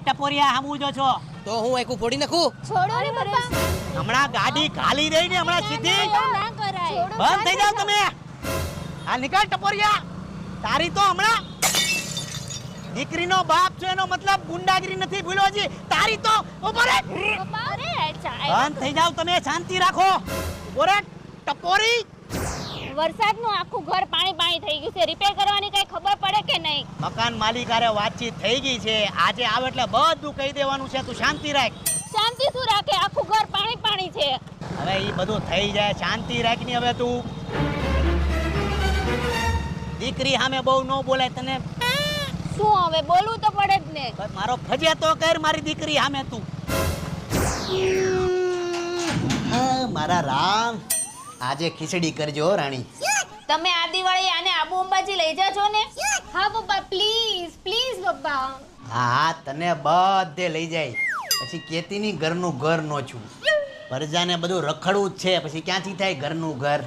ટપોરિયા હામું જો છો તો હું એકું ફોડી નાખું. છોડો ને પપ્પા. હમણાં ગાડી ખાલી રહી ને હમણાં સીધી એવું ના કરાય. બંધ થઈ જાવ તમે. આ નીકળ ટપોરિયા. તારી તો હમણાં દીકરીનો બાપ છો એનો મતલબ ગુંડાગીરી નથી ભૂલ્યો જી. તારી તો ઉભો રે. પપ્પા અરે બંધ થઈ જાવ તમે, શાંતિ રાખો. ઉભો રે ટપોરી. વરસાદનું આખું ઘર પાણી થઈ ગયું છે. રિપેર કરવાની કઈ ખબર પડે કે નહીં? મકાન માલિક હારે વાતચીત થઈ ગઈ છે. આજે આવે એટલે બધું કહી દેવાનું છે. તું શાંતિ રાખ. શાંતિ શું રાખે? આખું ઘર પાણી છે. હવે ઈ બધું થઈ જાય, શાંતિ રાખ ની. હવે તું દીકરી સામે બહુ ન બોલાય તને. શું હવે બોલવું તો પડે જ ને. મારો ફજે તો કર મારી દીકરી સામે તું. મારા રામ, આજે ખીચડી કરજો રાણી. તમે આ દિવાળી આને આબુ અંબાજી લઈ જાજો ને. હા પપ્પા પ્લીઝ પ્લીઝ પપ્પા. હા તને બધે લઈ જાય. પછી કેતીની ઘરનું ઘર નો છું. પરજાને બધું રખડવું જ છે. પછી ક્યાંથી થાય ઘરનું ઘર?